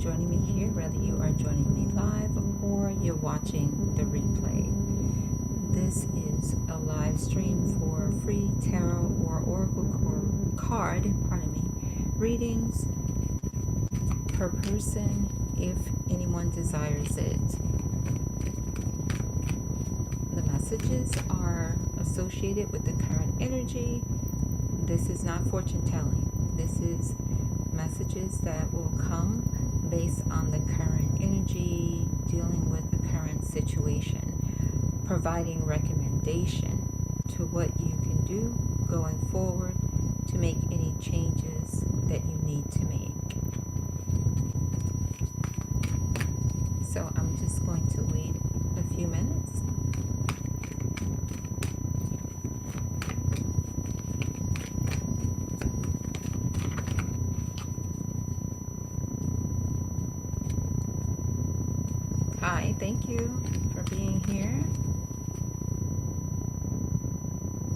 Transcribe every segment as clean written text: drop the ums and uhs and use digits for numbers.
joining me here, whether you are joining me live or you're watching the replay. This is a live stream for free tarot or oracle card, readings per person if anyone desires it. The messages are associated with the current energy. This is not fortune telling. This is messages that will come based on the current energy, dealing with the current situation, providing recommendation to what you can do going forward to make any changes that you need to make. So I'm just going to wait a few minutes. Hi, thank you for being here.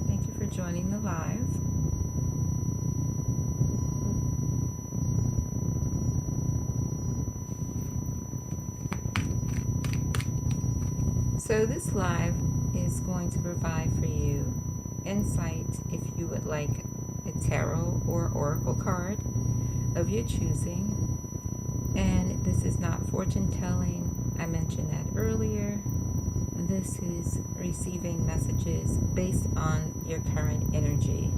Thank you for joining the live. So this live is going to provide for you insight if you would like a tarot or oracle card of your choosing. And this is not fortune telling. I mentioned that earlier. This is receiving messages based on your current energy.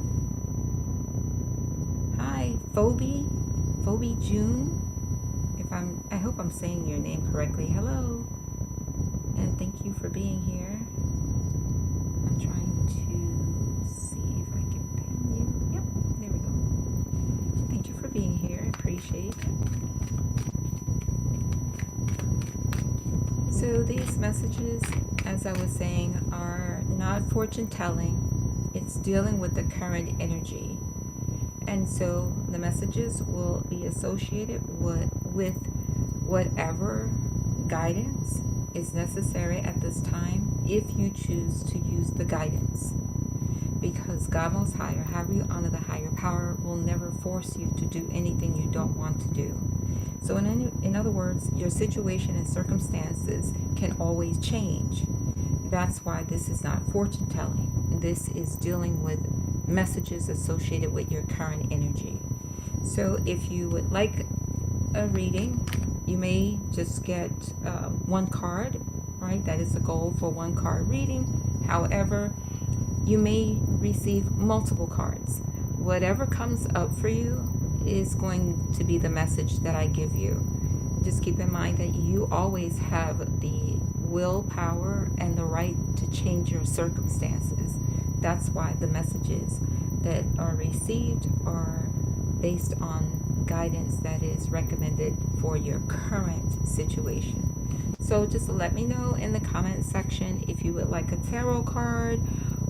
Hi, Phoebe June. I hope I'm saying your name correctly. Hello. And thank you for being here. I'm trying to see if I can pin you. Yep, there we go. Thank you for being here. I appreciate it. So these messages, as I was saying, are not fortune telling. It's dealing with the current energy. And so the messages will be associated with whatever guidance is necessary at this time if you choose to use the guidance. Because God Most High, or however you honor the higher power, will never force you to do anything you don't want to do. So in other words, your situation and circumstances can always change. That's why this is not fortune telling. This is dealing with messages associated with your current energy. So if you would like a reading, you may just get one card, right? That is the goal for one card reading. However, you may receive multiple cards. Whatever comes up for you is going to be the message that I give you. Just keep in mind that you always have the willpower and the right to change your circumstances. That's why the messages that are received are based on guidance that is recommended for your current situation. So just let me know in the comment section if you would like a tarot card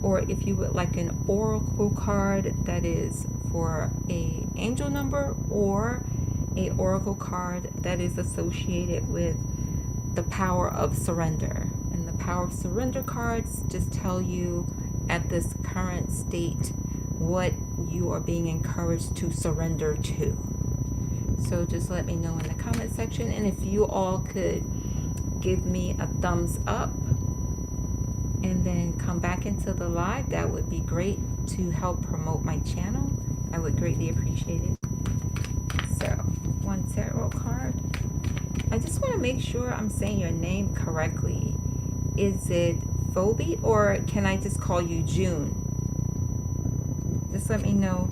or if you would like an oracle card that is for a angel number or a oracle card that is associated with the power of surrender. And the power of surrender cards just tell you at this current state what you are being encouraged to surrender to. So just let me know in the comment section, and if you all could give me a thumbs up and then come back into the live, that would be great to help promote my channel. I would greatly appreciate it. So, one tarot card. I just want to make sure I'm saying your name correctly. Is it Phoebe or can I just call you June? Just let me know.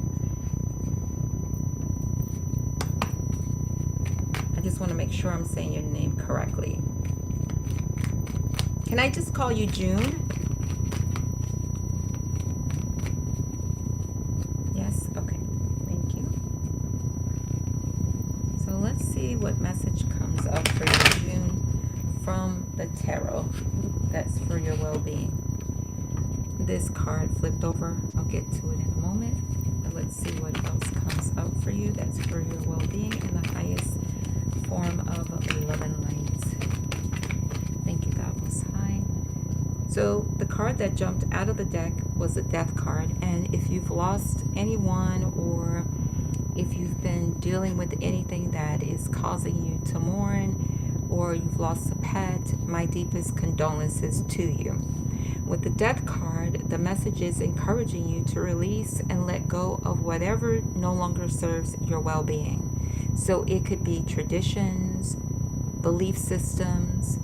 I just want to make sure I'm saying your name correctly. Can I just call you June? Yes? Okay. Thank you. So let's see what message comes up for you, June, from the tarot. That's for your well-being. This card flipped over. I'll get to it in a moment. But let's see what else comes up for you. That's for your well-being in the highest form of love and light. Thank you, God Most High. So the card that jumped out of the deck was a death card. And if you've lost anyone or If you've been dealing with anything that is causing you to mourn, or you've lost a pet, my deepest condolences to you. With the Death card, the message is encouraging you to release and let go of whatever no longer serves your well being. So it could be traditions, belief systems,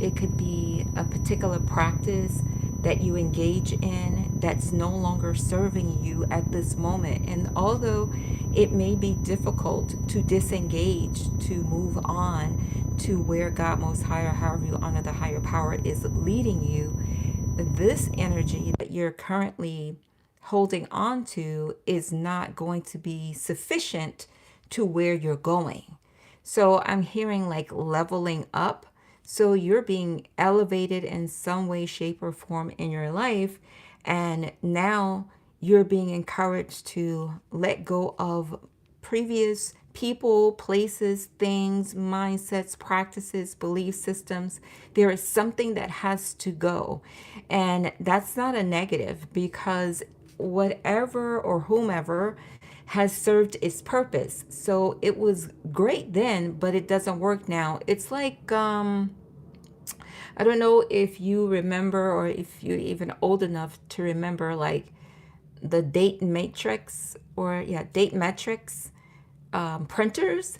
it could be a particular practice that you engage in that's no longer serving you at this moment. And although it may be difficult to disengage, to move on to where God Most High, or however you honor the higher power, is leading you, this energy that you're currently holding on to is not going to be sufficient to where you're going. So I'm hearing like leveling up. So you're being elevated in some way, shape, or form in your life. And now you're being encouraged to let go of previous people, places, things, mindsets, practices, belief systems. There is something that has to go. And that's not a negative, because whatever or whomever has served its purpose. So it was great then, but it doesn't work now. It's like, I don't know if you remember, or if you're even old enough to remember, like the date matrix, or yeah, date metrics printers.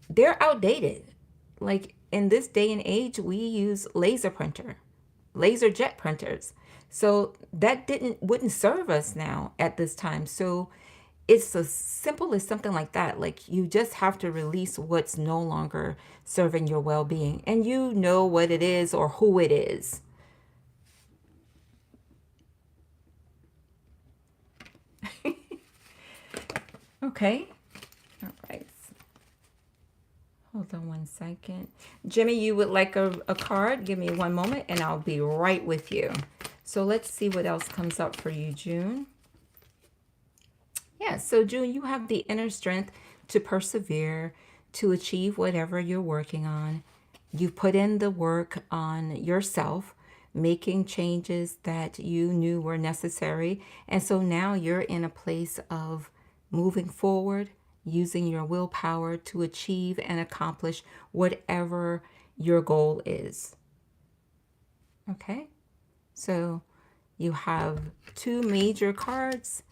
They're outdated. Like in this day and age, we use laser jet printers. So that wouldn't serve us now at this time. So it's as simple as something like that. Like you just have to release what's no longer serving your well-being, and you know what it is or who it is. Okay. All right. Hold on one second. Jimmy, you would like a card? Give me one moment and I'll be right with you. So let's see what else comes up for you, June. Yeah, so June, you have the inner strength to persevere, to achieve whatever you're working on. You've put in the work on yourself, making changes that you knew were necessary. And so now you're in a place of moving forward, using your willpower to achieve and accomplish whatever your goal is. Okay? So you have two major cards,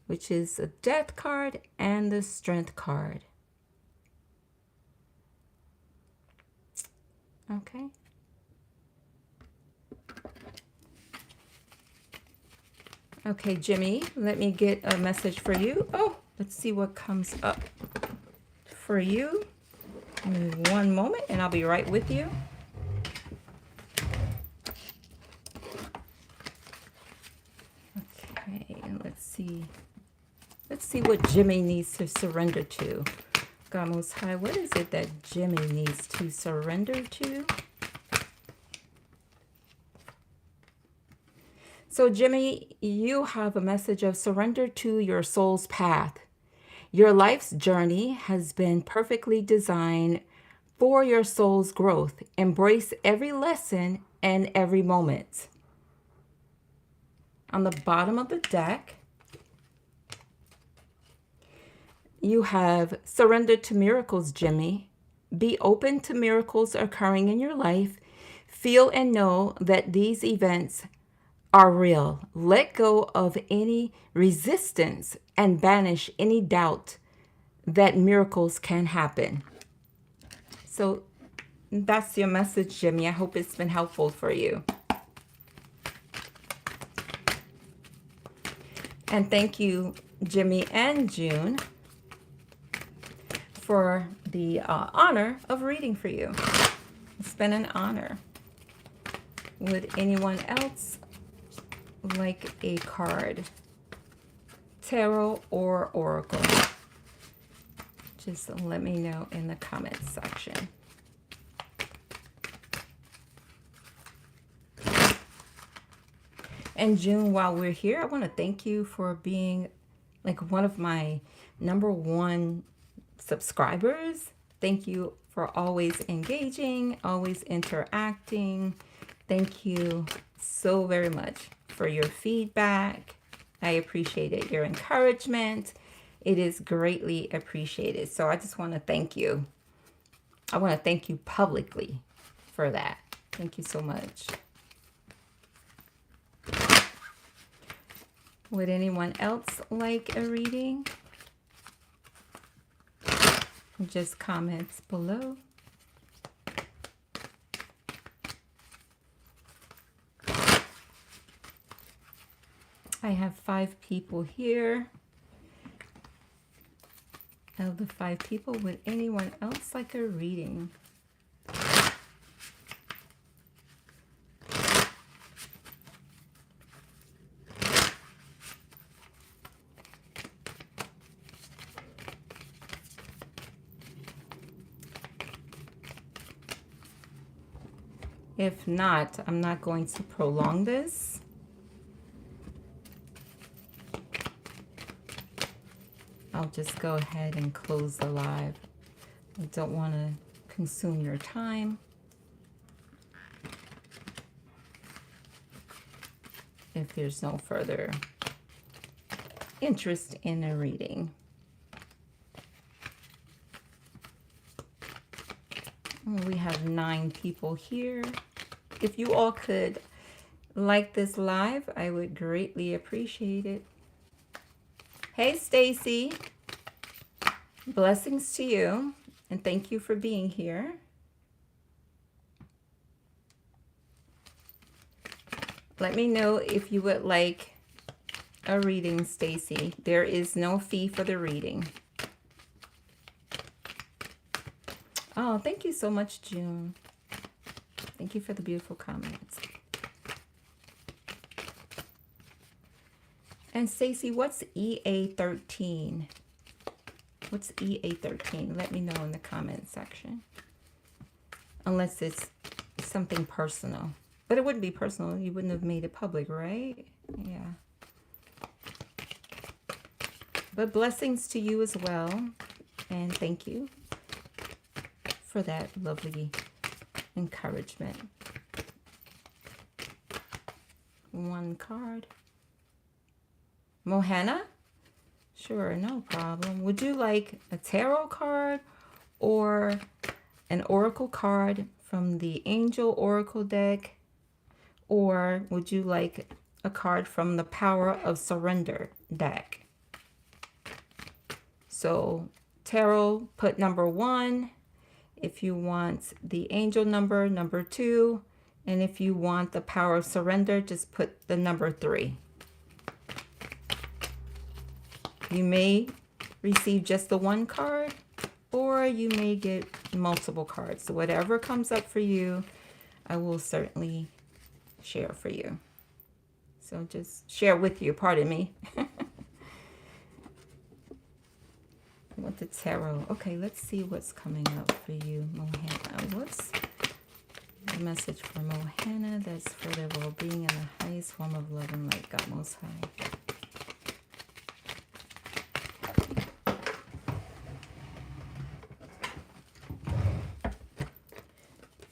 which is the Death card and the Strength card. Okay. Okay, Jimmy, let me get a message for you. Oh, let's see what comes up for you. Give me one moment and I'll be right with you. Okay, let's see. Let's see what Jimmy needs to surrender to. God Most High, what is it that Jimmy needs to surrender to? So Jimmy, you have a message of surrender to your soul's path. Your life's journey has been perfectly designed for your soul's growth. Embrace every lesson and every moment. On the bottom of the deck, you have surrender to miracles, Jimmy. Be open to miracles occurring in your life. Feel and know that these events are real. Let go of any resistance and banish any doubt that miracles can happen. So that's your message, Jimmy. I hope it's been helpful for you. And thank you, Jimmy and June, for the honor of reading for you. It's been an honor. Would anyone else like a card? Tarot or Oracle? Just let me know in the comments section. And June, while we're here, I want to thank you for being like one of my #1 subscribers. Thank you for always engaging, always interacting. Thank you so very much for your feedback. I appreciate it. Your encouragement. It is greatly appreciated. So I just want to thank you. I want to thank you publicly for that. Thank you so much. Would anyone else like a reading? Just comments below. I have 5 people here. Of the 5 people, would anyone else like a reading? If not, I'm not going to prolong this. I'll just go ahead and close the live. I don't want to consume your time. If there's no further interest in a reading. We have 9 people here. If you all could like this live, I would greatly appreciate it. Hey, Stacy. Blessings to you, and thank you for being here. Let me know if you would like a reading, Stacy. There is no fee for the reading. Oh, thank you so much, June. Thank you for the beautiful comments. And Stacy, what's EA13? What's EA13? Let me know in the comment section. Unless it's something personal. But it wouldn't be personal. You wouldn't have made it public, right? Yeah. But blessings to you as well. And thank you for that lovely encouragement. 1 card. Mohana? Sure, no problem. Would you like a tarot card or an oracle card from the Angel Oracle deck? Or would you like a card from the Power of Surrender deck? So tarot, put number 1. If you want the angel number 2. And if you want the Power of Surrender, just put the number 3. You may receive just the 1 card, or you may get multiple cards. So whatever comes up for you, I will certainly share for you. So just share with you, pardon me. With the tarot. Okay, let's see what's coming up for you, Mohana. What's the message for Mohana that's for their well-being and the highest form of love and light, God Most High?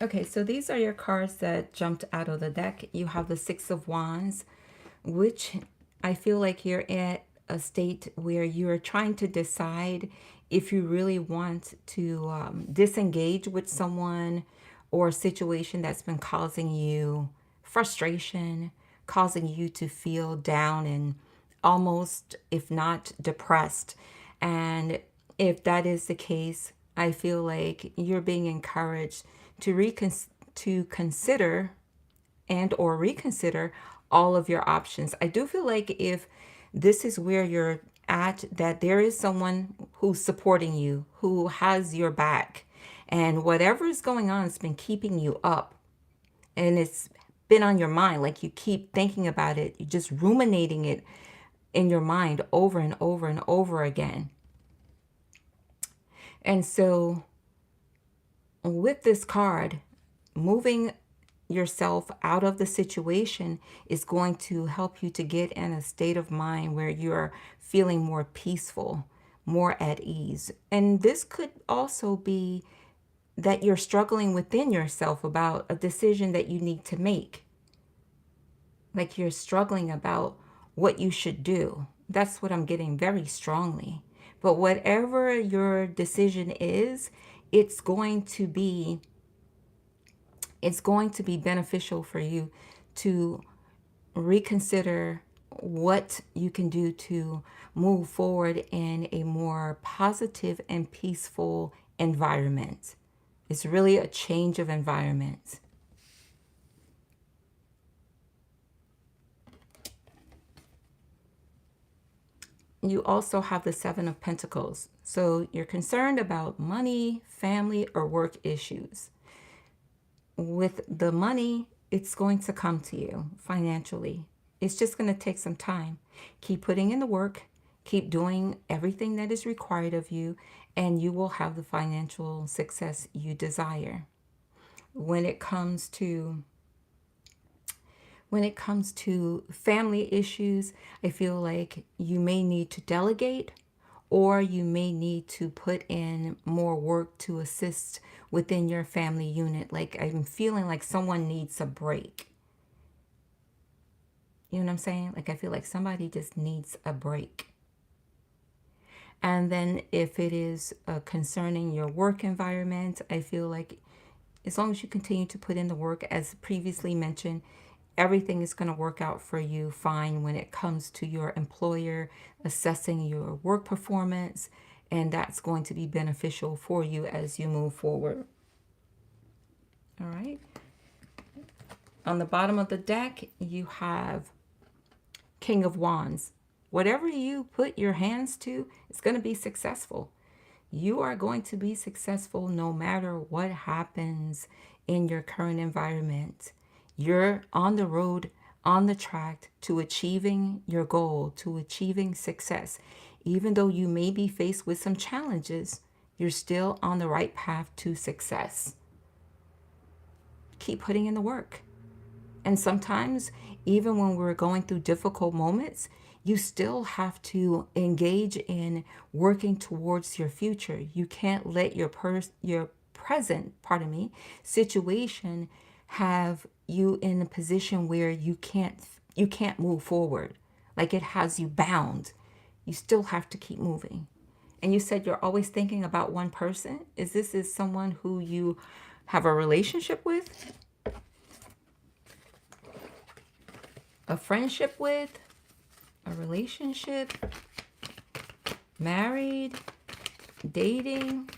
Okay, so these are your cards that jumped out of the deck. You have the 6 of Wands, which I feel like you're at a state where you're trying to decide if you really want to disengage with someone or a situation that's been causing you frustration, causing you to feel down and almost, if not depressed. And if that is the case, I feel like you're being encouraged to consider and or reconsider all of your options. I do feel like if this is where you're at, that there is someone who's supporting you, who has your back, and whatever is going on has been keeping you up, and it's been on your mind, like you keep thinking about it, you're just ruminating it in your mind over and over and over again. And so with this card, moving yourself out of the situation is going to help you to get in a state of mind where you're feeling more peaceful, more at ease. And this could also be that you're struggling within yourself about a decision that you need to make. Like you're struggling about what you should do. That's what I'm getting very strongly. But whatever your decision is, it's going to be it's going to be beneficial for you to reconsider what you can do to move forward in a more positive and peaceful environment. It's really a change of environment. You also have the Seven of Pentacles. So you're concerned about money, family, or work issues. With the money, it's going to come to you financially. It's just going to take some time. Keep putting in the work, keep doing everything that is required of you, and you will have the financial success you desire. When it comes to family issues, I feel like you may need to delegate, or you may need to put in more work to assist within your family unit. Like, I'm feeling like someone needs a break. You know what I'm saying? Like, I feel like somebody just needs a break. And then if it is concerning your work environment, I feel like as long as you continue to put in the work, as previously mentioned, everything is going to work out for you fine when it comes to your employer assessing your work performance, and that's going to be beneficial for you as you move forward. All right. On the bottom of the deck, you have King of Wands. Whatever you put your hands to, it's going to be successful. You are going to be successful no matter what happens in your current environment. You're on the road, on the track to achieving your goal, to achieving success. Even though you may be faced with some challenges, you're still on the right path to success. Keep putting in the work. And sometimes, even when we're going through difficult moments, you still have to engage in working towards your future. You can't let your present, situation have you in a position where you can't move forward. Like, it has you bound. You still have to keep moving. And you said you're always thinking about one person. Is this someone who you have a relationship with? A friendship with? A relationship? Married? Dating?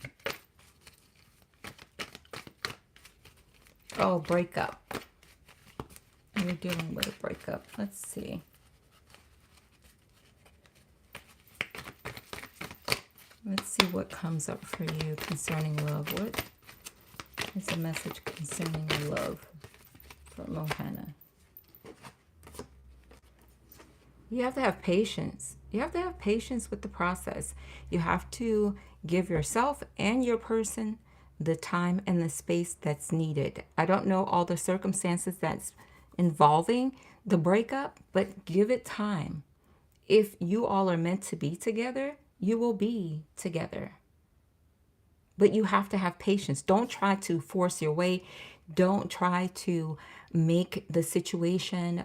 Oh, breakup. We're dealing with a breakup. Let's see. Let's see what comes up for you concerning love. What is the message concerning love for Mohana? You have to have patience. You have to have patience with the process. You have to give yourself and your person the time and the space that's needed. I don't know all the circumstances that's involving the breakup, but give it time. If you all are meant to be together, you will be together. But you have to have patience. Don't try to force your way. Don't try to make the situation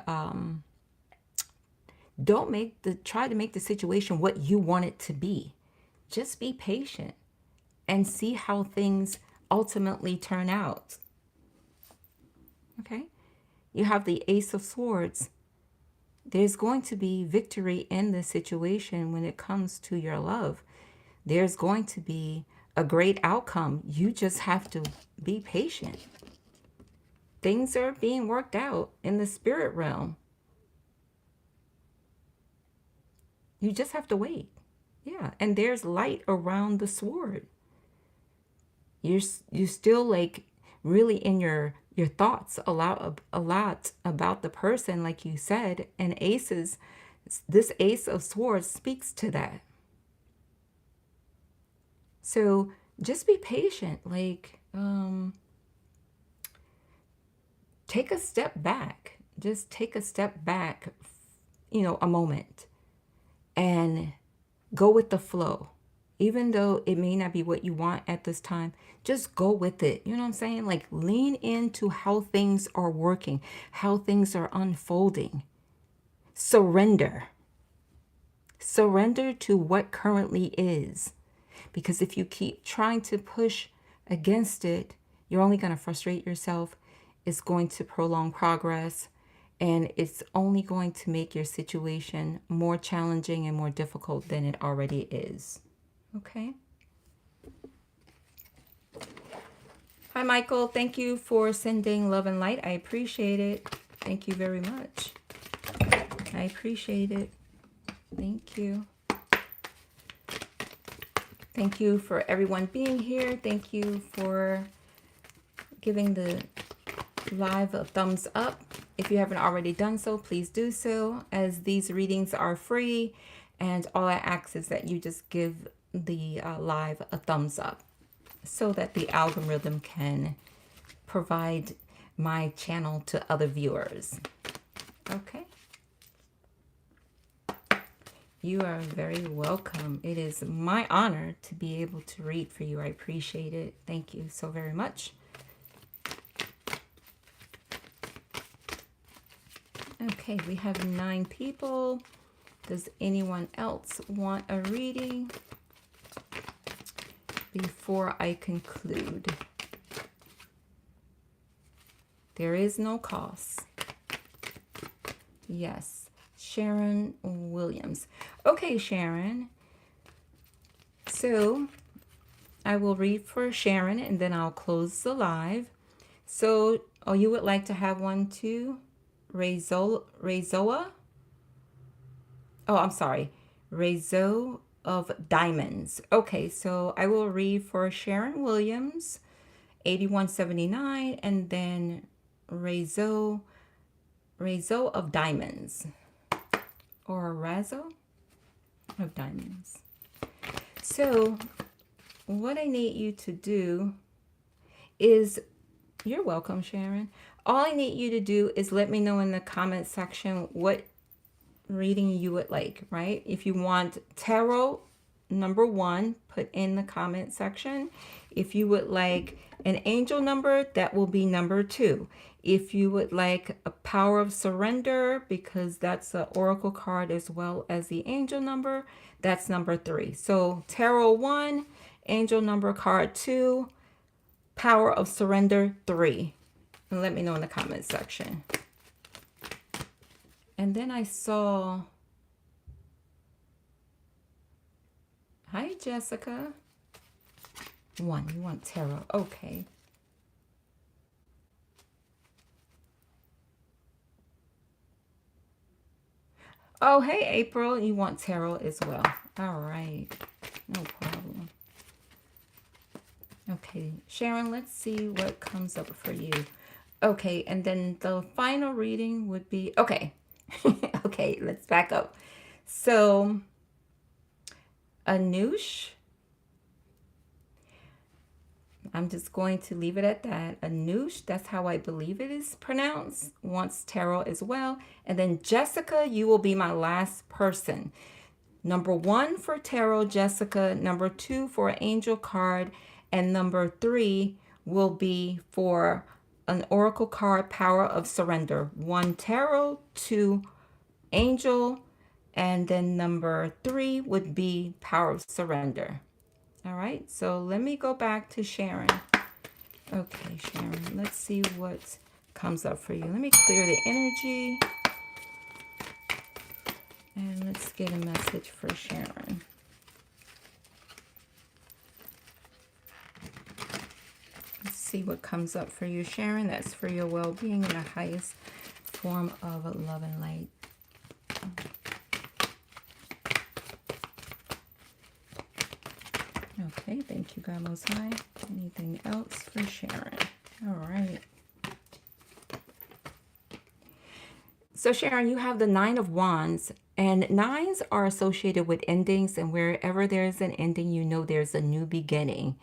try to make the situation what you want it to be. Just be patient and see how things ultimately turn out. Okay? You have the Ace of Swords. There's going to be victory in this situation when it comes to your love. There's going to be a great outcome. You just have to be patient. Things are being worked out in the spirit realm. You just have to wait. Yeah, and there's light around the sword. You're still like really in your thoughts a lot about the person, like you said, and this Ace of Swords speaks to that. So just be patient. Like, take a step back. Just take a step back, a moment, and go with the flow. Even though it may not be what you want at this time, just go with it. You know what I'm saying? Like, lean into how things are working, how things are unfolding. Surrender. Surrender to what currently is. Because if you keep trying to push against it, you're only going to frustrate yourself. It's going to prolong progress, and it's only going to make your situation more challenging and more difficult than it already is. Okay? Hi, Michael. Thank you for sending love and light. I appreciate it. Thank you very much. I appreciate it. Thank you. Thank you for everyone being here. Thank you for giving the live a thumbs up. If you haven't already done so, please do so, as these readings are free, and all I ask is that you just give the live a thumbs up so that the algorithm can provide my channel to other viewers. Okay. You are very welcome. It is my honor to be able to read for you. I appreciate it. Thank you so very much. Okay, we have 9 people. Does anyone else want a reading before I conclude? There is no cost. Yes, Sharon Williams. Okay, Sharon. So I will read for Sharon and then I'll close the live. So, oh, you would like to have one too? Rezoa? Oh, I'm sorry. Rezo of Diamonds. Okay, so I will read for Sharon Williams, 8179, and then Rezo of Diamonds. Or Razo of Diamonds. So, what I need you to do is, you're welcome, Sharon. All I need you to do is let me know in the comment section what reading you would like, right? If you want tarot number 1, put in the comment section. If you would like an angel number, that will be number 2. If you would like a power of surrender, because that's an oracle card as well as the angel number, that's number 3. So tarot 1, angel number card 2, power of surrender 3. And let me know in the comment section. And then I saw, hi Jessica. 1, you want tarot, okay. Oh, hey April, you want tarot as well. All right, no problem. Okay, Sharon, let's see what comes up for you. Okay, and then the final reading would be, okay. Okay, let's back up. So, Anush, I'm just going to leave it at that. Anush, that's how I believe it is pronounced, wants tarot as well. And then Jessica, you will be my last person. Number 1 for tarot, Jessica. Number 2 for angel card. And number 3 will be for an oracle card, power of surrender. 1 tarot, 2 angel, and then number 3 would be power of surrender. All right, so let me go back to Sharon. Okay, Sharon, let's see what comes up for you. Let me clear the energy. And let's get a message for Sharon. Let's see what comes up for you, Sharon. That's for your well-being in the highest form of love and light. Okay, thank you, God Most High. Anything else for Sharon? All right. So Sharon, you have the 9 of Wands, and 9s are associated with endings, and wherever there's an ending, you know there's a new beginning.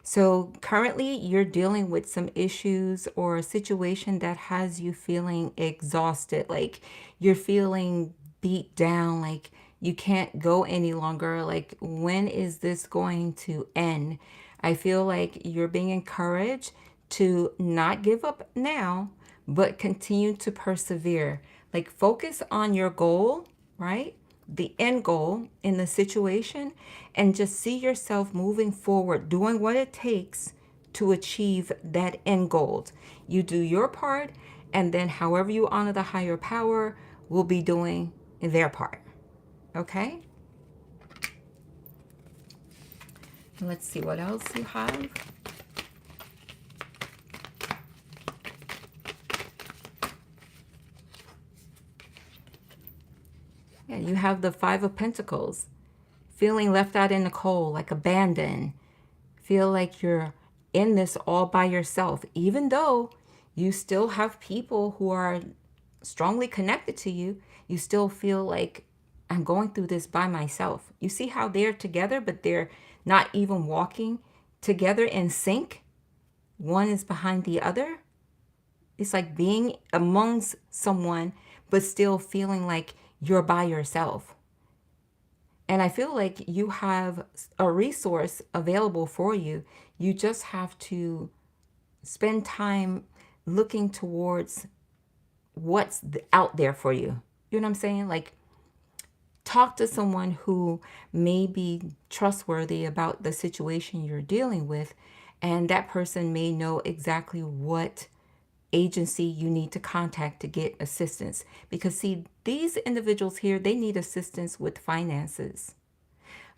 So currently you're dealing with some issues or a situation that has you feeling exhausted, like you're feeling beat down, like you can't go any longer. Like, when is this going to end? I feel like you're being encouraged to not give up now, but continue to persevere. Like, focus on your goal, right? the end goal in the situation and just see yourself moving forward, doing what it takes to achieve that end goal. You do your part, and then however you honor the higher power will be doing their part. Okay? Let's see what else you have. Yeah, you have the Five of Pentacles. Feeling left out in the cold, like abandoned. Feel like you're in this all by yourself, even though you still have people who are strongly connected to you. You still feel like, I'm going through this by myself. You see how they're together, but they're not even walking together in sync? One is behind the other. It's like being amongst someone, but still feeling like you're by yourself. And I feel like you have a resource available for you. You just have to spend time looking towards what's out there for you. You know what I'm saying? Like, talk to someone who may be trustworthy about the situation you're dealing with, and that person may know exactly what agency you need to contact to get assistance. Because see, these individuals here, they need assistance with finances,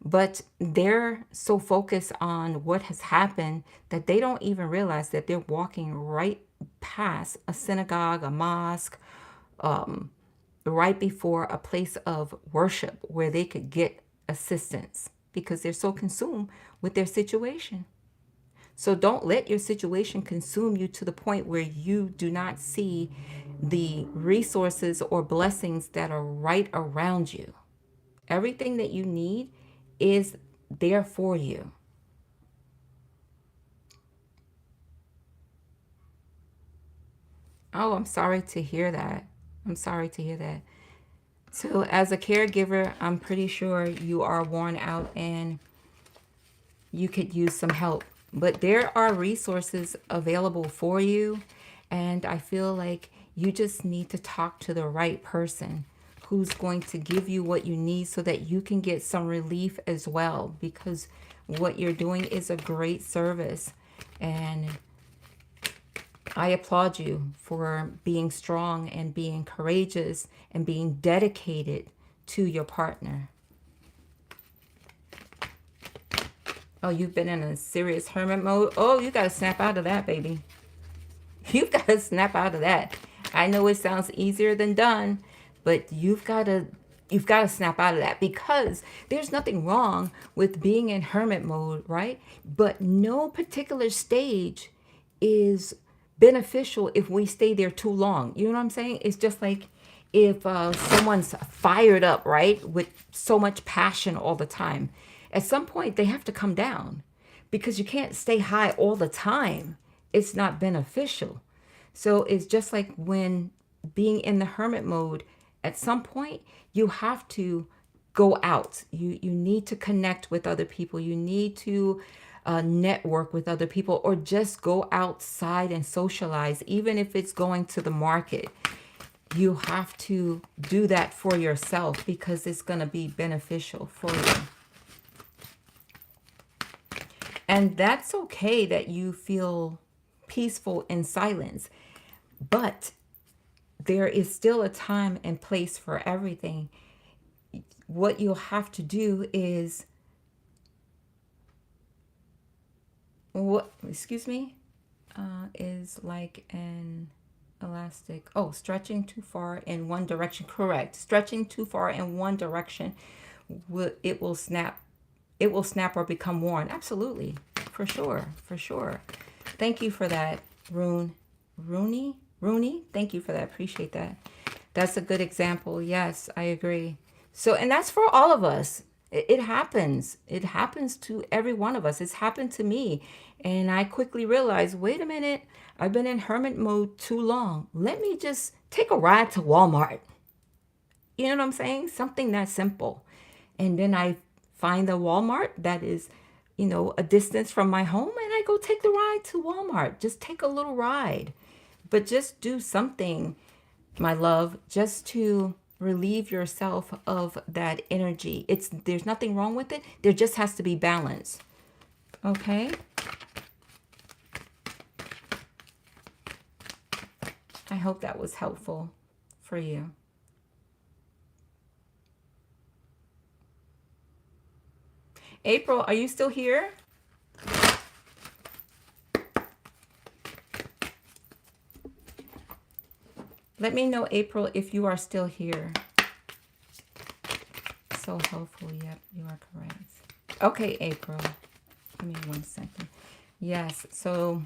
but they're so focused on what has happened that they don't even realize that they're walking right past a synagogue, a mosque, right before a place of worship where they could get assistance because they're so consumed with their situation. So don't let your situation consume you to the point where you do not see the resources or blessings that are right around you. Everything that you need is there for you. Oh, I'm sorry to hear that. I'm sorry to hear that. So, as a caregiver, I'm pretty sure you are worn out and you could use some help. But there are resources available for you. And I feel like you just need to talk to the right person who's going to give you what you need so that you can get some relief as well. Because what you're doing is a great service. And I applaud you for being strong and being courageous and being dedicated to your partner. Oh, you've been in a serious hermit mode. Oh, you got to snap out of that, baby. You've got to snap out of that. I know it sounds easier than done, but you've got to snap out of that because there's nothing wrong with being in hermit mode, right? But no particular stage is beneficial if we stay there too long. You know what I'm saying? It's just like if someone's fired up, right, with so much passion all the time. At some point, they have to come down because you can't stay high all the time. It's not beneficial. So it's just like when being in the hermit mode, at some point, you have to go out. You need to connect with other people. You need to network with other people or just go outside and socialize, even if it's going to the market. You have to do that for yourself because it's going to be beneficial for you. And that's okay that you feel peaceful in silence, but there is still a time and place for everything. What you'll have to do is what, excuse me, is like an elastic. Oh, stretching too far in one direction. Correct. Stretching too far in one direction, it will snap. It will snap or become worn. Absolutely. For sure. For sure. Thank you for that, Rooney. Thank you for that. Appreciate that. That's a good example. Yes, I agree. So, and that's for all of us. It happens. It happens to every one of us. It's happened to me. And I quickly realized, wait a minute, I've been in hermit mode too long. Let me just take a ride to Walmart. You know what I'm saying? Something that simple. And then I find a Walmart that is, a distance from my home, and I go take the ride to Walmart. Just take a little ride. But just do something, my love, just to relieve yourself of that energy. There's nothing wrong with it. There just has to be balance. Okay? I hope that was helpful for you. April, are you still here? Let me know, April, if you are still here. So helpful. Yep, you are correct. Okay, April. Give me 1 second. Yes, so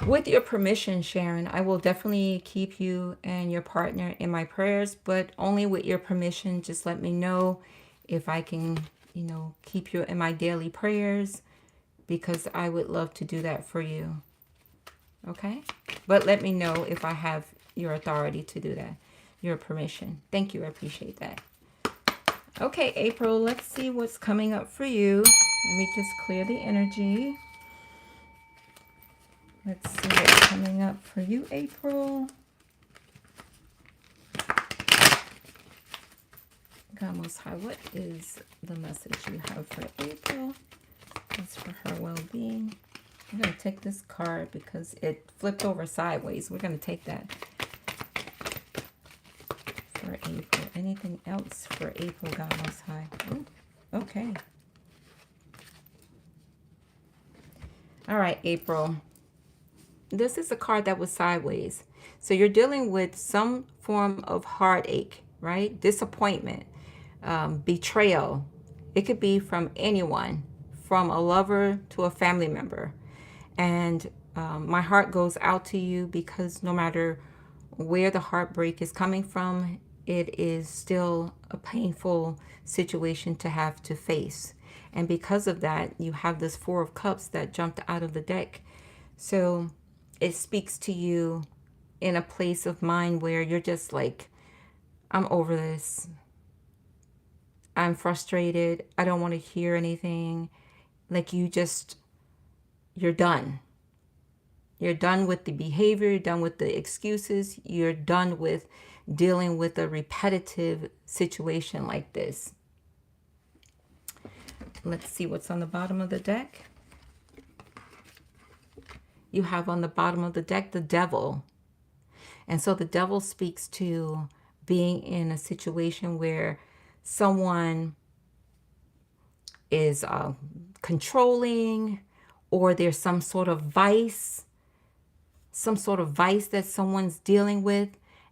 with your permission, Sharon, I will definitely keep you and your partner in my prayers, but only with your permission. Just let me know if I can, keep you in my daily prayers, because I would love to do that for you. Okay? But let me know if I have your authority to do that, your permission. Thank you. I appreciate that. Okay, April, let's see what's coming up for you. Let me just clear the energy. Let's see what's coming up for you, April. God Most High, what is the message you have for April? It's for her well-being. I'm going to take this card because it flipped over sideways. We're going to take that for April. Anything else for April, God Most High? Ooh, okay. All right, April. This is a card that was sideways. So you're dealing with some form of heartache, right? Disappointment, betrayal. It could be from anyone, from a lover to a family member. And my heart goes out to you, because no matter where the heartbreak is coming from, it is still a painful situation to have to face. And because of that, you have this Four of Cups that jumped out of the deck. So it speaks to you in a place of mind where you're just like, I'm over this. I'm frustrated. I don't want to hear anything. Like you're done. You're done with the behavior, you're done with the excuses, you're done with dealing with a repetitive situation like this. Let's see what's on the bottom of the deck. You have on the bottom of the deck the Devil. And so the Devil speaks to being in a situation where someone is controlling, or there's some sort of vice that someone's dealing with.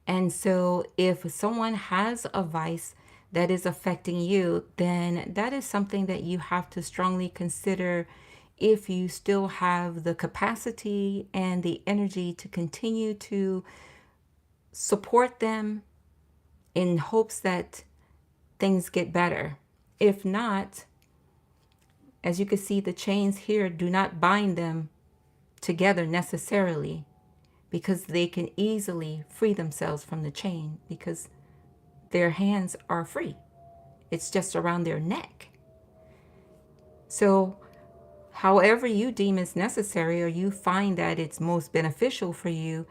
And so if someone has a vice that is affecting you, then that is something that you have to strongly consider if you still have the capacity and the energy to continue to support them in hopes that things get better. If not, as you can see, the chains here do not bind them together necessarily, because they can easily free themselves from the chain because their hands are free. It's just around their neck. So however you deem is necessary, or you find that it's most beneficial for you,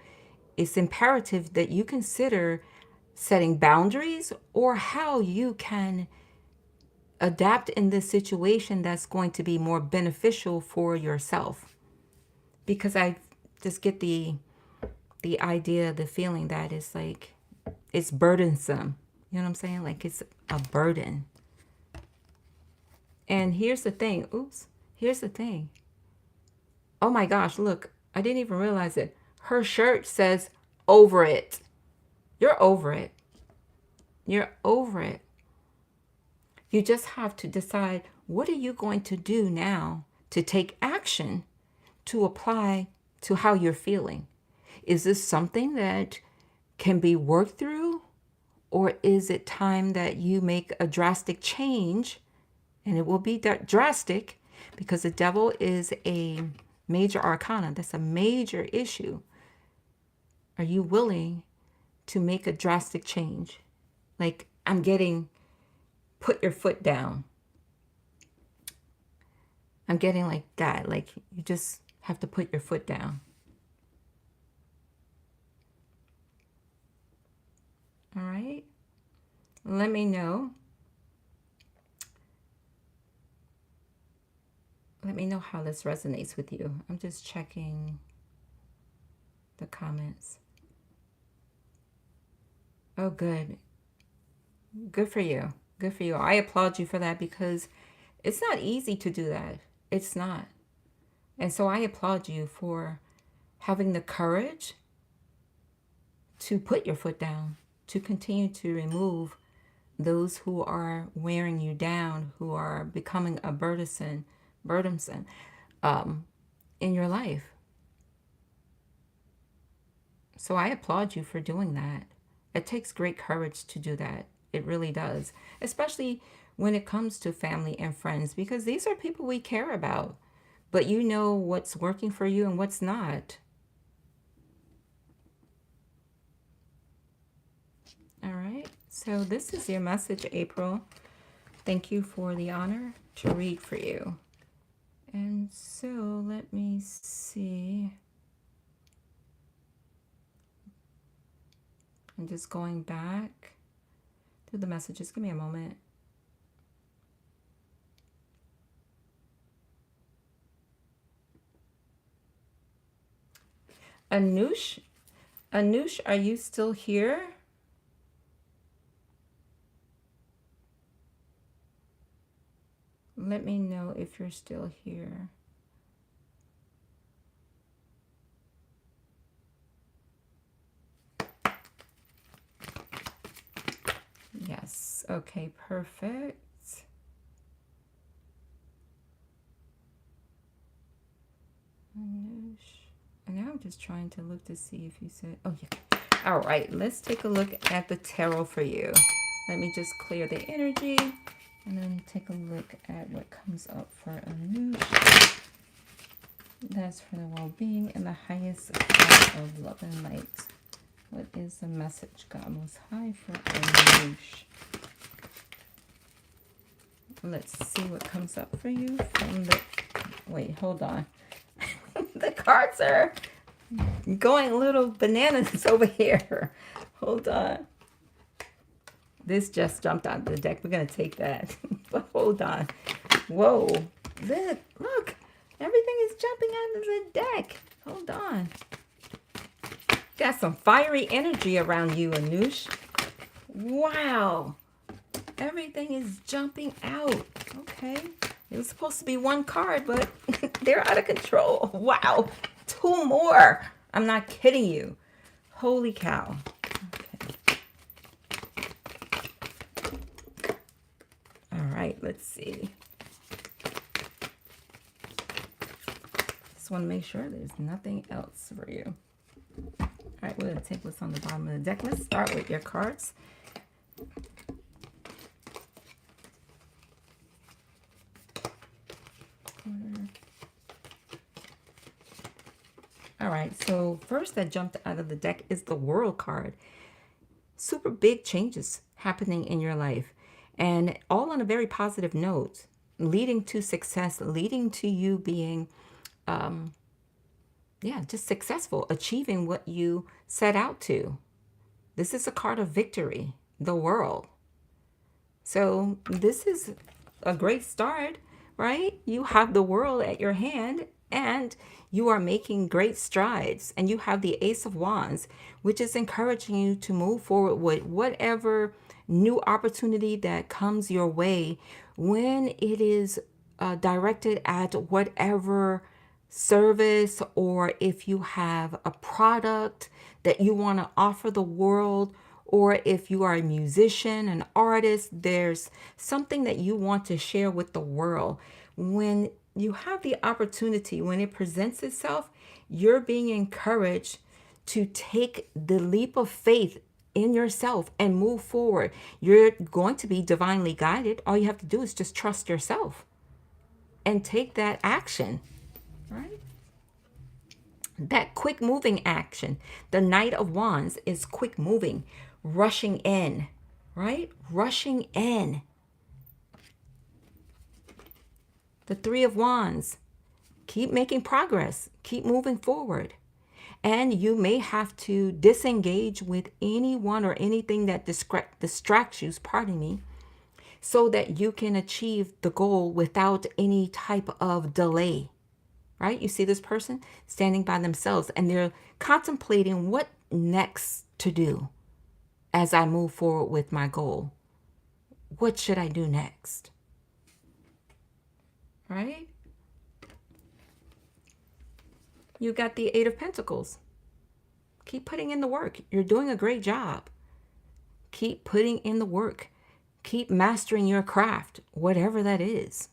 it's imperative that you consider setting boundaries, or how you can adapt in this situation that's going to be more beneficial for yourself. Because I just get the idea, the feeling that it's like, it's burdensome. You know what I'm saying? Like it's a burden. And here's the thing. Here's the thing. Oh my gosh, look, I didn't even realize it. Her shirt says over it. You're over it. You're over it. You just have to decide, what are you going to do now to take action to apply to how you're feeling? Is this something that can be worked through? Or is it time that you make a drastic change? And it will be drastic, because the Devil is a major arcana. That's a major issue. Are you willing to make a drastic change? Like, put your foot down. I'm getting like that. Like, you just have to put your foot down. All right. Let me know. Let me know how this resonates with you. I'm just checking the comments. Oh, good. Good for you. Good for you. I applaud you for that because it's not easy to do that. It's not. And so I applaud you for having the courage to put your foot down, to continue to remove those who are wearing you down, who are becoming a burdensome in your life. So I applaud you for doing that. It takes great courage to do that. It really does, especially when it comes to family and friends, because these are people we care about. But you know what's working for you and what's not. All right. So this is your message, April. Thank you for the honor to read for you. And so let me see. I'm just going back to the messages. Give me a moment. Anush, are you still here? Let me know if you're still here. Yes. Okay, perfect. Anush. And now I'm just trying to look to see if you said, oh, yeah. All right, let's take a look at the tarot for you. Let me just clear the energy and then take a look at what comes up for Anush. That's for the well-being and the highest form of love and light. What is the message, God Most High, for Anush? Let's see what comes up for you from the... Wait, hold on. The cards are going a little bananas over here. Hold on. This just jumped out of the deck. We're going to take that. But hold on. Whoa. Look. Everything is jumping out of the deck. Hold on. Got some fiery energy around you, Anush. Wow. Everything is jumping out. Okay. It was supposed to be one card, but they're out of control. Wow. 2 more. I'm not kidding you. Holy cow. Okay. All right, let's see. Just want to make sure there's nothing else for you. All right, we're going to take what's on the bottom of the deck. Let's start with your cards. All right, so first that jumped out of the deck is the World card. Super big changes happening in your life, and all on a very positive note, leading to success, leading to you being, just successful, achieving what you set out to. This is a card of victory, the World. So this is a great start, right? You have the world at your hand and you are making great strides, and you have the Ace of Wands, which is encouraging you to move forward with whatever new opportunity that comes your way when it is directed at whatever service, or if you have a product that you want to offer the world, or if you are a musician, an artist, there's something that you want to share with the world. When you have the opportunity, when it presents itself, you're being encouraged to take the leap of faith in yourself and move forward. You're going to be divinely guided. All you have to do is just trust yourself and take that action, right? That quick moving action. The Knight of Wands is quick moving, rushing in, right? Rushing in. The Three of Wands. Keep making progress. Keep moving forward. And you may have to disengage with anyone or anything that distracts you, pardon me, so that you can achieve the goal without any type of delay, right? You see this person standing by themselves and they're contemplating what next to do as I move forward with my goal. What should I do next? Right? You got the Eight of Pentacles. Keep putting in the work. You're doing a great job. Keep putting in the work. Keep mastering your craft, whatever that is.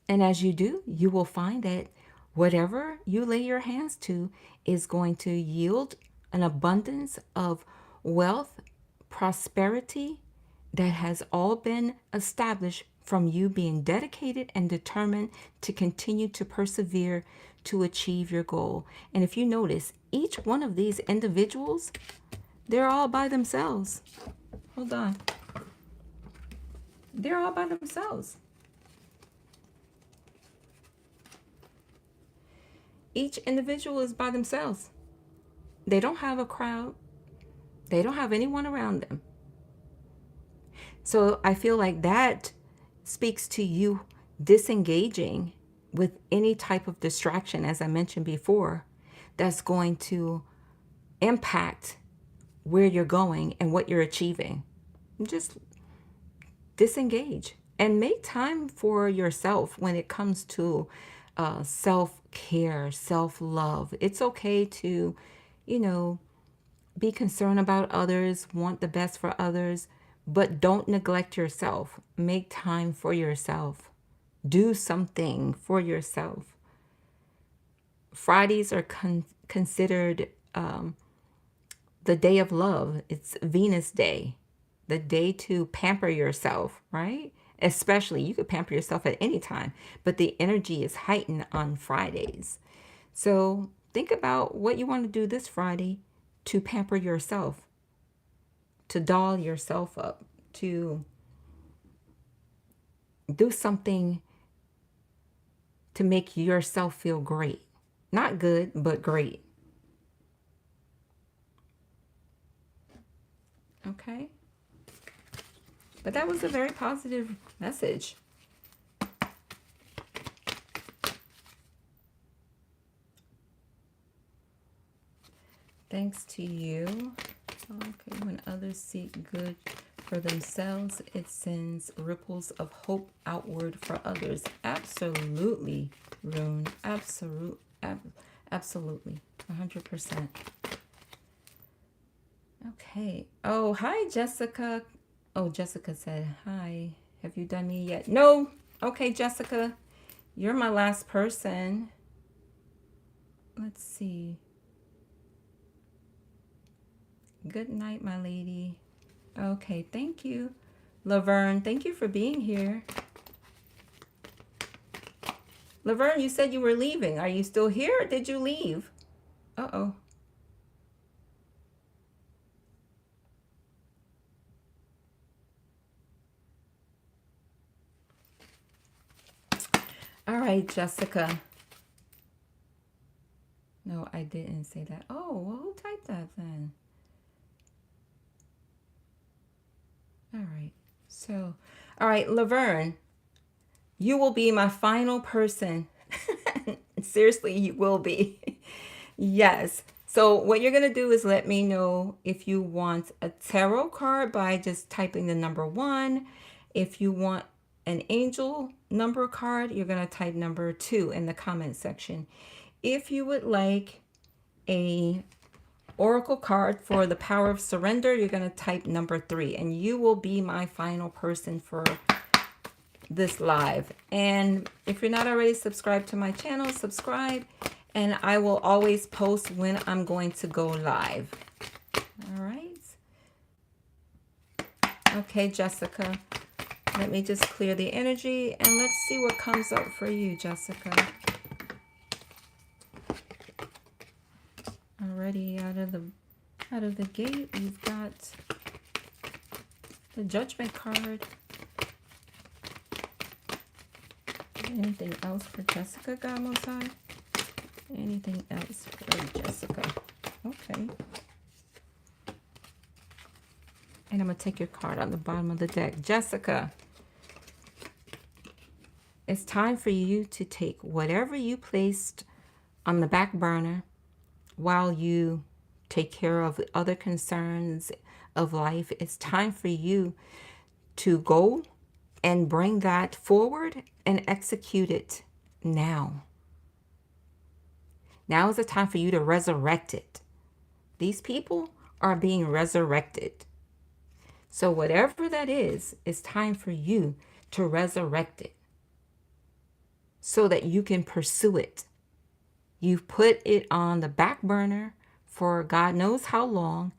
And as you do, you will find that whatever you lay your hands to is going to yield an abundance of wealth, prosperity that has all been established from you being dedicated and determined to continue to persevere to achieve your goal. And if you notice, each one of these individuals, they're all by themselves. Hold on. They're all by themselves. Each individual is by themselves. They don't have a crowd. They don't have anyone around them. So I feel like that speaks to you disengaging with any type of distraction, as I mentioned before, that's going to impact where you're going and what you're achieving. Just disengage and make time for yourself when it comes to self-care, self-love. It's okay to, be concerned about others, want the best for others, but don't neglect yourself. Make time for yourself. Do something for yourself. Fridays are considered the day of love. It's Venus Day, the day to pamper yourself, right? Especially, you could pamper yourself at any time, but the energy is heightened on Fridays. So think about what you want to do this Friday to pamper yourself, to doll yourself up, to do something to make yourself feel great. Not good, but great. Okay? But that was a very positive message. Thanks to you. Okay, when others seek good for themselves, it sends ripples of hope outward for others. Absolutely, Rune. Absolutely. 100%. Okay. Oh, hi, Jessica. Oh, Jessica said, hi. Have you done me yet? No. Okay, Jessica. You're my last person. Let's see. Good night, my lady. Okay, thank you. Laverne, thank you for being here. Laverne, you said you were leaving. Are you still here or did you leave? Uh-oh. All right, Jessica. No, I didn't say that. Oh, well, who typed that then? All right. So, all right, Laverne, you will be my final person. Seriously, you will be. Yes. So what you're going to do is let me know if you want a tarot card by just typing the number 1. If you want an angel number card, you're going to type number 2 in the comment section. If you would like a oracle card for the power of surrender, you're going to type number 3, and you will be my final person for this live. And if you're not already subscribed to my channel, subscribe, and I will always post when I'm going to go live. All right. Okay, Jessica, let me just clear the energy and let's see what comes up for you, Jessica. Already out of the gate, you've got the Judgment card. Anything else for Jessica, God Most High? Anything else for Jessica? Okay. And I'm going to take your card on the bottom of the deck. Jessica, it's time for you to take whatever you placed on the back burner while you take care of other concerns of life. It's time for you to go and bring that forward and execute it now. Now is the time for you to resurrect it. These people are being resurrected. So whatever that is, it's time for you to resurrect it so that you can pursue it. You've put it on the back burner for God knows how long,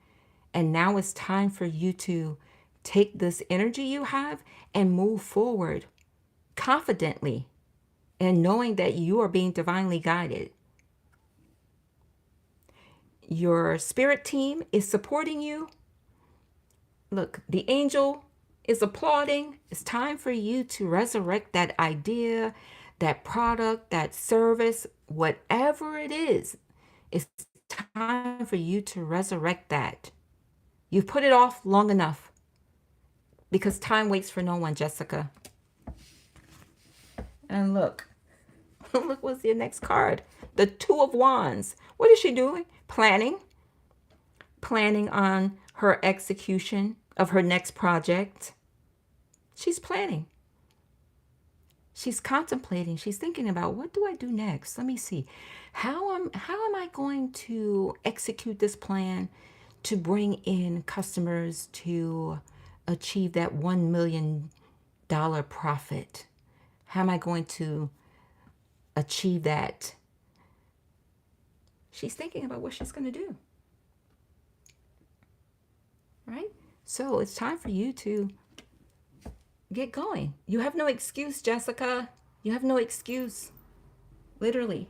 and now it's time for you to take this energy you have and move forward confidently and knowing that you are being divinely guided. Your spirit team is supporting you. Look, the angel is applauding. It's time for you to resurrect that idea, that product, that service, whatever it is. It's time for you to resurrect that. You've put it off long enough because time waits for no one, Jessica. And look, look what's your next card. The Two of Wands. What is she doing? Planning on her execution of her next project. She's planning. She's contemplating. She's thinking about, what do I do next? Let me see. How am I going to execute this plan to bring in customers to achieve that $1 million profit? How am I going to achieve that? She's thinking about what she's going to do. Right? So it's time for you to get going. You have no excuse, Jessica. You have no excuse. Literally.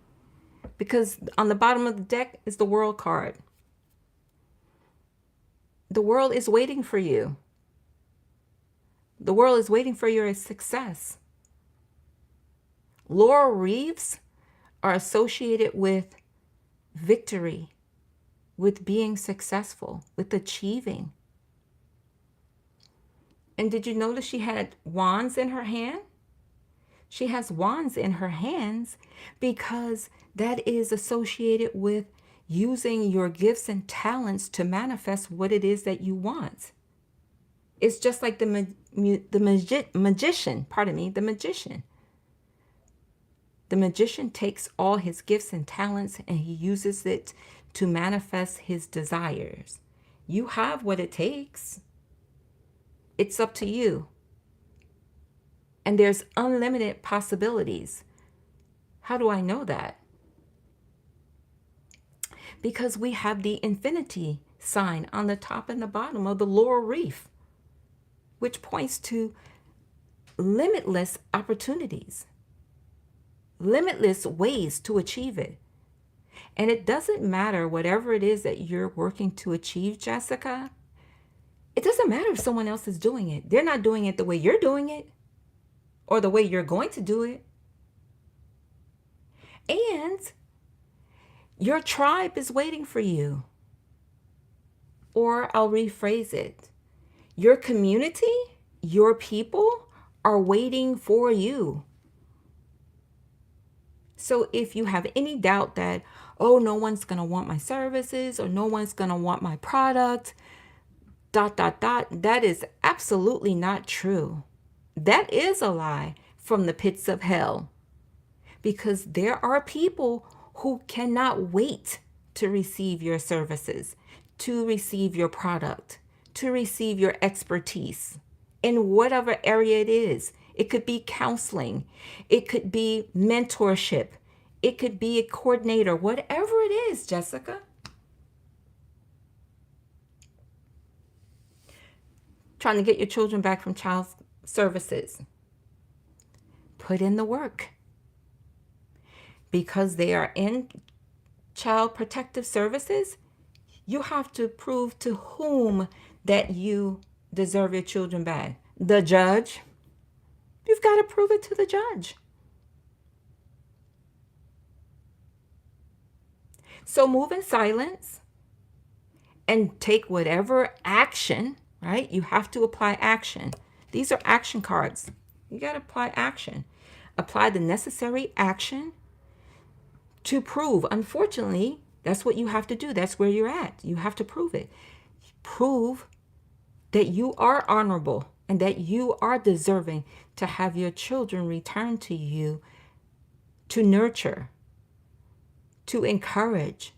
Because on the bottom of the deck is the World card. The world is waiting for you. The world is waiting for your success. Laurel wreaths are associated with victory, with being successful, with achieving. And did you notice she had wands in her hand? She has wands in her hands because that is associated with using your gifts and talents to manifest what it is that you want. It's just like the magician. The magician. The magician takes all his gifts and talents and he uses it to manifest his desires. You have what it takes. It's up to you. And there's unlimited possibilities. How do I know that? Because we have the infinity sign on the top and the bottom of the laurel wreath, which points to limitless opportunities, limitless ways to achieve it. And it doesn't matter whatever it is that you're working to achieve, Jessica. It doesn't matter if someone else is doing it. They're not doing it the way you're doing it or the way you're going to do it. And your tribe is waiting for you. Or I'll rephrase it. Your community, your people are waiting for you. So if you have any doubt that, oh, no one's going to want my services or no one's going to want my product, ... that is absolutely not true. That is a lie from the pits of hell. Because there are people who cannot wait to receive your services, to receive your product, to receive your expertise in whatever area it is. It could be counseling. It could be mentorship. It could be a coordinator, whatever it is, Jessica. Trying to get your children back from child services. Put in the work. Because they are in child protective services, you have to prove to whom that you deserve your children back. The judge. You've got to prove it to the judge. So move in silence and take whatever action, right? You have to apply action. These are action cards. You got to apply action. Apply the necessary action to prove. Unfortunately, that's what you have to do. That's where you're at. You have to prove it. Prove that you are honorable and that you are deserving to have your children return to you to nurture, to encourage,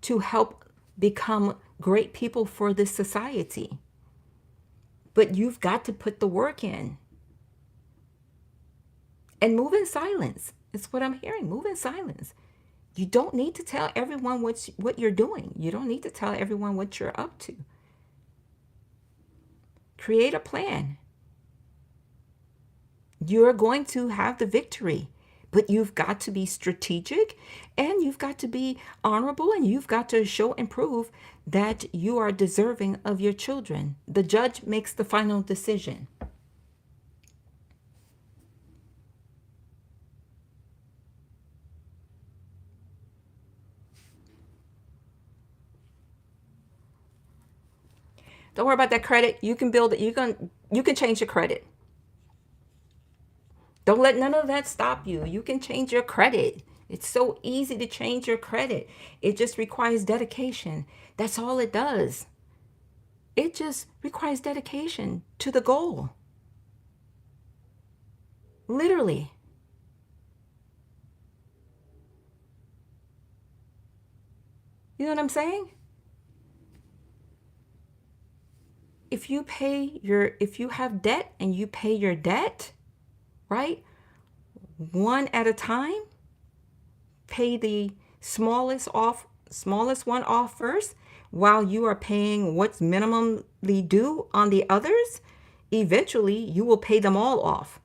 to help become great people for this society. But you've got to put the work in and move in silence. It's what I'm hearing. Move in silence. You don't need to tell everyone what you're doing. You don't need to tell everyone what you're up to. Create a plan. You're going to have the victory, but you've got to be strategic and you've got to be honorable and you've got to show and prove that you are deserving of your children. The judge makes the final decision. Don't worry about that credit. You can build it. You can change your credit. Don't let none of that stop you. You can change your credit. It's so easy to change your credit. It just requires dedication. That's all it does. It just requires dedication to the goal. Literally. You know what I'm saying? If you have debt and you pay your debt, right? One at a time, pay the smallest one off first while you are paying what's minimally due on the others. Eventually, you will pay them all off.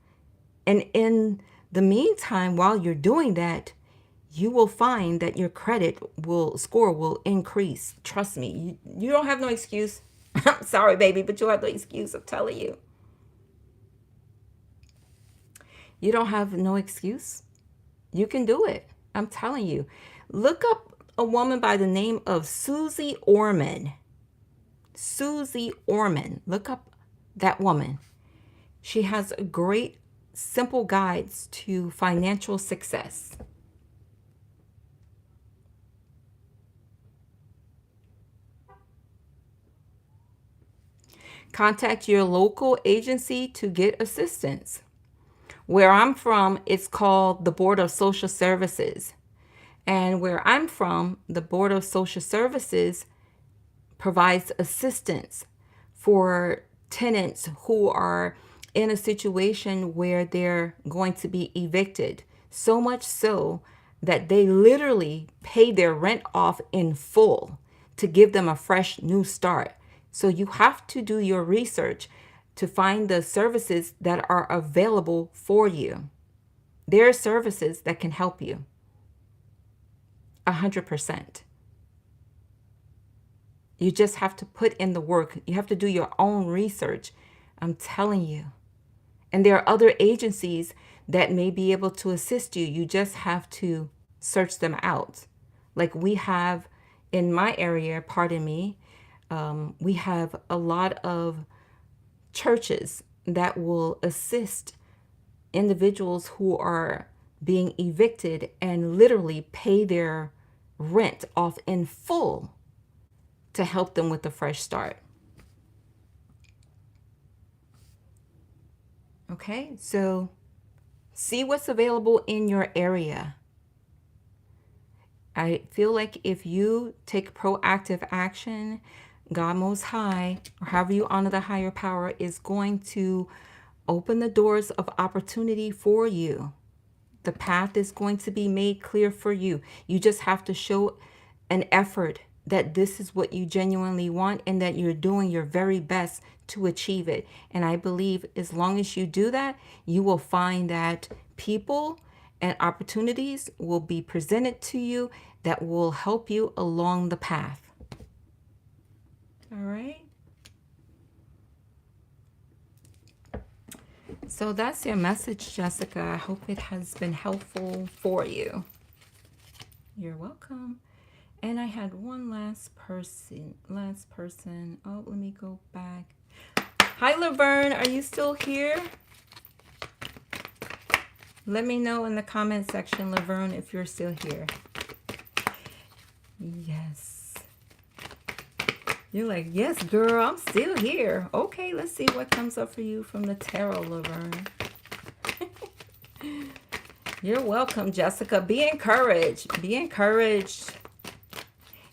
And in the meantime, while you're doing that, you will find that your score will increase. Trust me, you don't have no excuse. I'm sorry, baby, but you have no excuse. I'm telling you. You don't have no excuse. You can do it. I'm telling you. Look up a woman by the name of Susie Orman. Susie Orman. Look up that woman. She has great, simple guides to financial success. Contact your local agency to get assistance. Where I'm from, it's called the Board of Social Services. And where I'm from, the Board of Social Services provides assistance for tenants who are in a situation where they're going to be evicted. So much so that they literally pay their rent off in full to give them a fresh new start. So you have to do your research to find the services that are available for you. There are services that can help you. 100%. You just have to put in the work. You have to do your own research. I'm telling you. And there are other agencies that may be able to assist you. You just have to search them out. Like we have in my area, pardon me, we have a lot of churches that will assist individuals who are being evicted and literally pay their rent off in full to help them with a fresh start. Okay, so see what's available in your area. I feel like if you take proactive action, God Most High, or however you honor the higher power, is going to open the doors of opportunity for you. The path is going to be made clear for you. You just have to show an effort that this is what you genuinely want and that you're doing your very best to achieve it. And I believe as long as you do that, you will find that people and opportunities will be presented to you that will help you along the path. All right. So that's your message, Jessica. I hope it has been helpful for you. You're welcome. And I had one last person. Last person. Oh, let me go back. Hi, Laverne. Are you still here? Let me know in the comment section, Laverne, if you're still here. Yes. You're like, yes, girl, I'm still here. Okay, let's see what comes up for you from the tarot, Laverne. You're welcome, Jessica. Be encouraged. Be encouraged.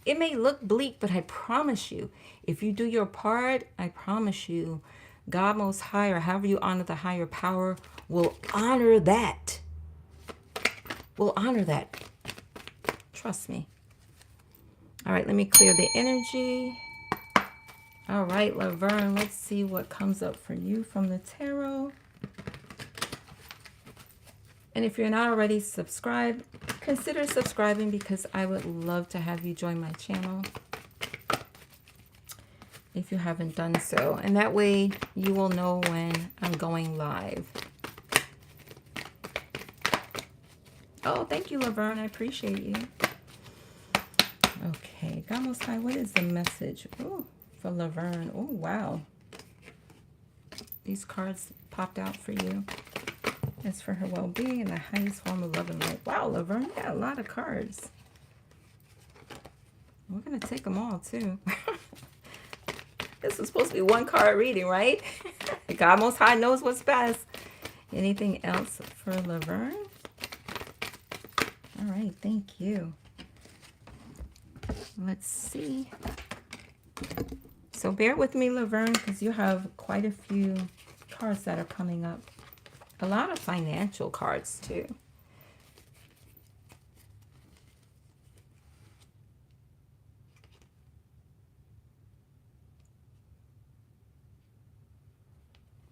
It may look bleak, but I promise you, if you do your part, I promise you, God Most High, or however you honor the higher power, will honor that. Will honor that. Trust me. All right, let me clear the energy. All right, Laverne, let's see what comes up for you from the tarot. And if you're not already subscribed, consider subscribing because I would love to have you join my channel if you haven't done so. And that way you will know when I'm going live. Oh, thank you, Laverne. I appreciate you. Okay, God Most High, what is the message? Oh, for Laverne. Oh, wow. These cards popped out for you. It's for her well-being and the highest form of love and light. Wow, Laverne, you got a lot of cards. We're going to take them all, too. This is supposed to be one card reading, right? God Most High knows what's best. Anything else for Laverne? All right, thank you. Let's see. So bear with me, Laverne, because you have quite a few cards that are coming up. A lot of financial cards, too.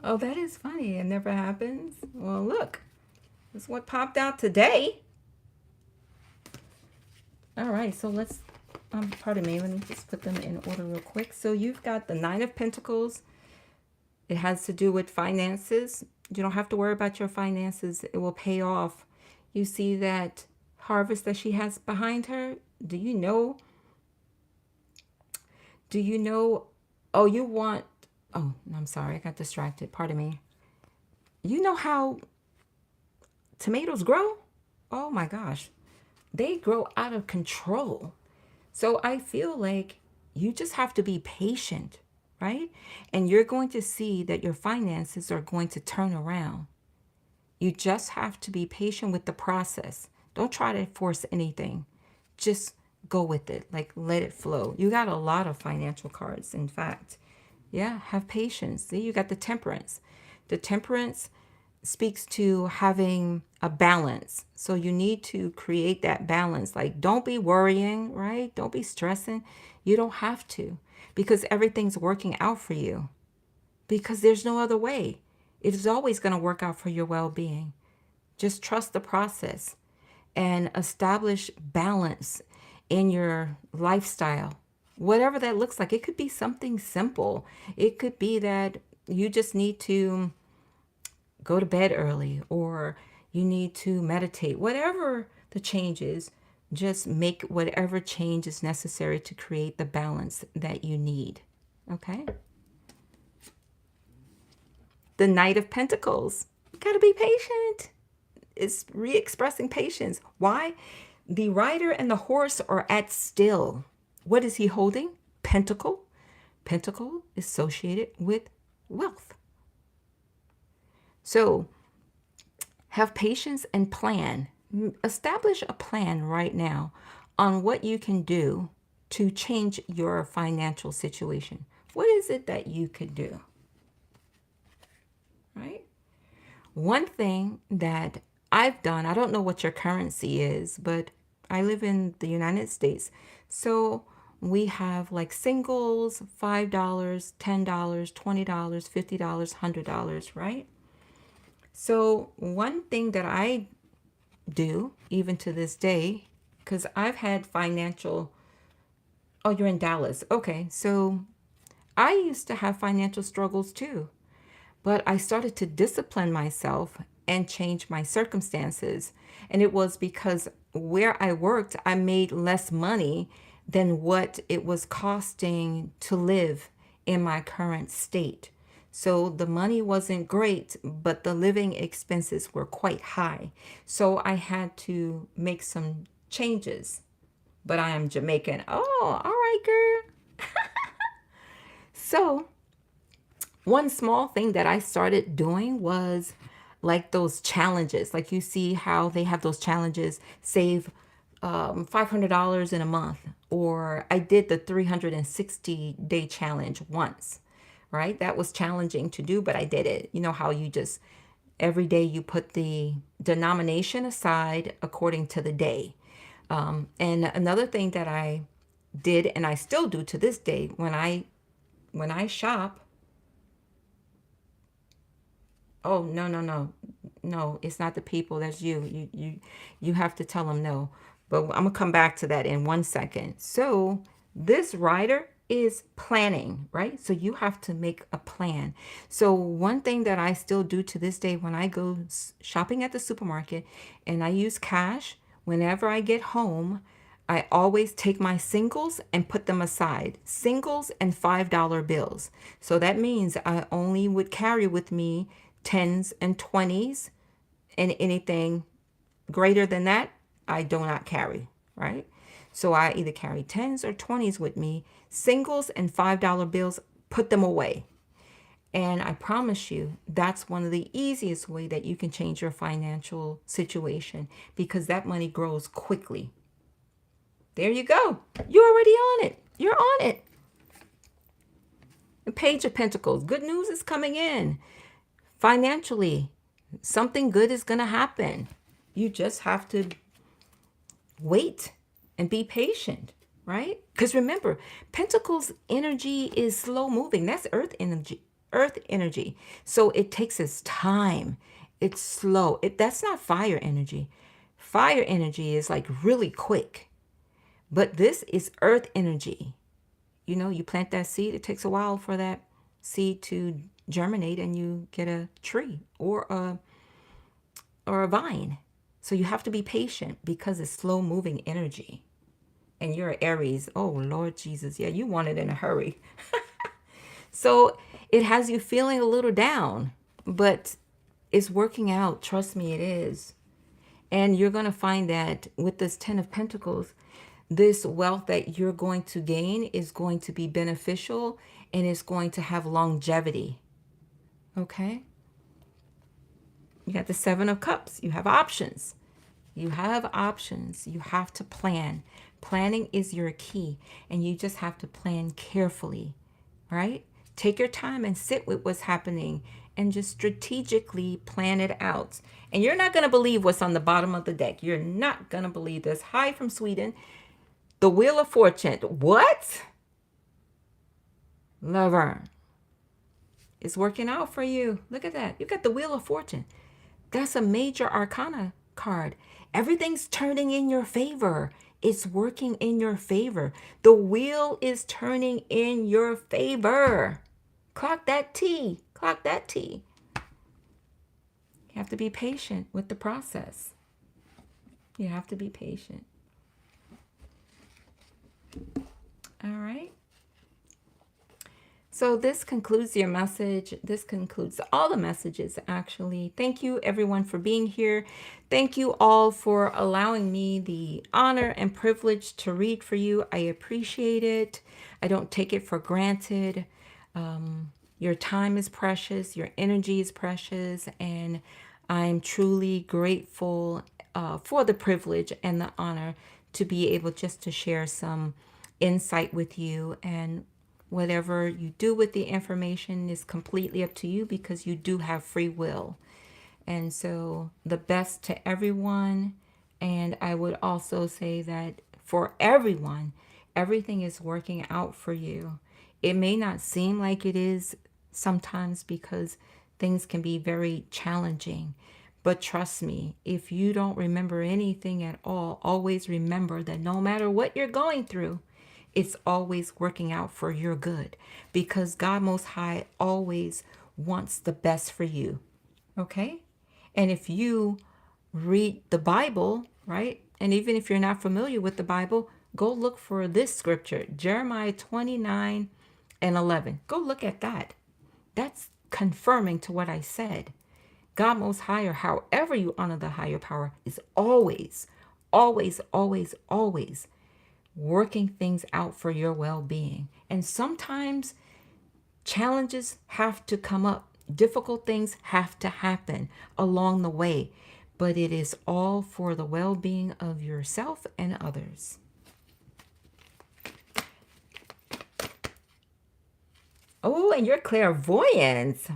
Oh, that is funny. It never happens. Well, look. This is what popped out today. All right, so let's, pardon me, let me just put them in order real quick. So you've got the Nine of Pentacles. It has to do with finances. You don't have to worry about your finances. It will pay off. You see that harvest that she has behind her? Do you know? Do you know? Oh, you want... Oh, I'm sorry. I got distracted. Pardon me. You know how tomatoes grow? Oh, my gosh. They grow out of control. So I feel like you just have to be patient, right? And you're going to see that your finances are going to turn around. You just have to be patient with the process. Don't try to force anything. Just go with it. Like, let it flow. You got a lot of financial cards, in fact. Yeah, have patience. See, you got the Temperance. The Temperance speaks to having a balance. So you need to create that balance. Like, don't be worrying, right? Don't be stressing. You don't have to, because everything's working out for you, because there's no other way. It is always going to work out for your well-being. Just trust the process and establish balance in your lifestyle. Whatever that looks like. It could be something simple. It could be that you just need to go to bed early, or you need to meditate. Whatever the change is, just make whatever change is necessary to create the balance that you need. Okay? The Knight of Pentacles. You gotta be patient. It's re-expressing patience. Why? The rider and the horse are at still. What is he holding? Pentacle. Pentacle is associated with wealth. So have patience and plan. Establish a plan right now on what you can do to change your financial situation. What is it that you could do? Right? One thing that I've done, I don't know what your currency is, but I live in the United States. So we have like singles, $5, $10, $20, $50, $100, right? So one thing that I do, even to this day, because I've had financial... Oh, you're in Dallas. Okay, so I used to have financial struggles too. But I started to discipline myself and change my circumstances. And it was because where I worked, I made less money than what it was costing to live in my current state. So the money wasn't great, but the living expenses were quite high. So I had to make some changes. But I am Jamaican. Oh, all right, girl. So one small thing that I started doing was like those challenges. Like you see how they have those challenges, save $500 in a month. Or I did the 360-day challenge once, right? That was challenging to do, but I did it. You know how you just every day you put the denomination aside according to the day. And another thing that I did, and I still do to this day, when I shop. Oh, no, no, no. No, it's not the people. That's you. You have to tell them no. But I'm gonna come back to that in 1 second. So this rider is planning, right? So you have to make a plan. So one thing that I still do to this day when I go shopping at the supermarket and I use cash, whenever I get home, I always take my singles and put them aside. Singles and $5 bills. So that means I only would carry with me tens and twenties, and anything greater than that, I do not carry, right? So I either carry tens or twenties with me, singles and $5 bills, put them away. And I promise you, that's one of the easiest way that you can change your financial situation because that money grows quickly. There you go. You're already on it. You're on it. The Page of Pentacles. Good news is coming in. Financially, something good is going to happen. You just have to wait and be patient, right? Because remember, Pentacles energy is slow moving. That's earth energy. Earth energy. So it takes its time. It's slow. That's not fire energy. Fire energy is like really quick. But this is earth energy. You know, you plant that seed, it takes a while for that seed to germinate and you get a tree or a vine. So you have to be patient because it's slow moving energy. And you're Aries. Oh, Lord Jesus. Yeah, you want it in a hurry. So it has you feeling a little down, but it's working out. Trust me, it is. And you're going to find that with this 10 of Pentacles, this wealth that you're going to gain is going to be beneficial and it's going to have longevity. Okay? You got the 7 of Cups. You have options. You have options. You have to plan. Planning is your key, and you just have to plan carefully, right? Take your time and sit with what's happening and just strategically plan it out. And you're not going to believe what's on the bottom of the deck. You're not going to believe this. Hi from Sweden. The Wheel of Fortune. What? Lover. It's working out for you. Look at that. You got the Wheel of Fortune. That's a major arcana card. Everything's turning in your favor. It's working in your favor. The wheel is turning in your favor. Clock that T. Clock that T. You have to be patient with the process. You have to be patient. All right. So this concludes your message. This concludes all the messages, actually. Thank you, everyone, for being here. Thank you all for allowing me the honor and privilege to read for you. I appreciate it. I don't take it for granted. Your time is precious. Your energy is precious. And I'm truly grateful for the privilege and the honor to be able just to share some insight with you. And whatever you do with the information is completely up to you because you do have free will. And so the best to everyone. And I would also say that for everyone, everything is working out for you. It may not seem like it is sometimes because things can be very challenging. But trust me, if you don't remember anything at all, always remember that no matter what you're going through, it's always working out for your good because God Most High always wants the best for you. Okay? And if you read the Bible, right? And even if you're not familiar with the Bible, go look for this scripture, Jeremiah 29 and 11. Go look at that. That's confirming to what I said. God Most Higher, however you honor the higher power, is always, always, always, always working things out for your well being. And sometimes challenges have to come up, difficult things have to happen along the way, but it is all for the well being of yourself and others. Oh, and your clairvoyance.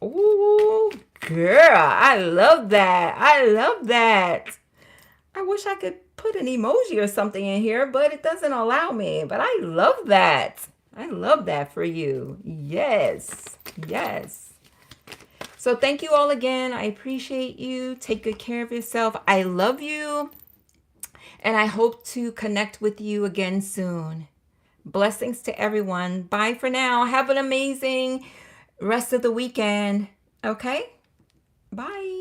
Oh, girl, I love that. I love that. I wish I could put an emoji or something in here, but it doesn't allow me. But I love that. I love that for you. Yes. Yes. So thank you all again. I appreciate you. Take good care of yourself. I love you. And I hope to connect with you again soon. Blessings to everyone. Bye for now. Have an amazing rest of the weekend. Okay? Bye.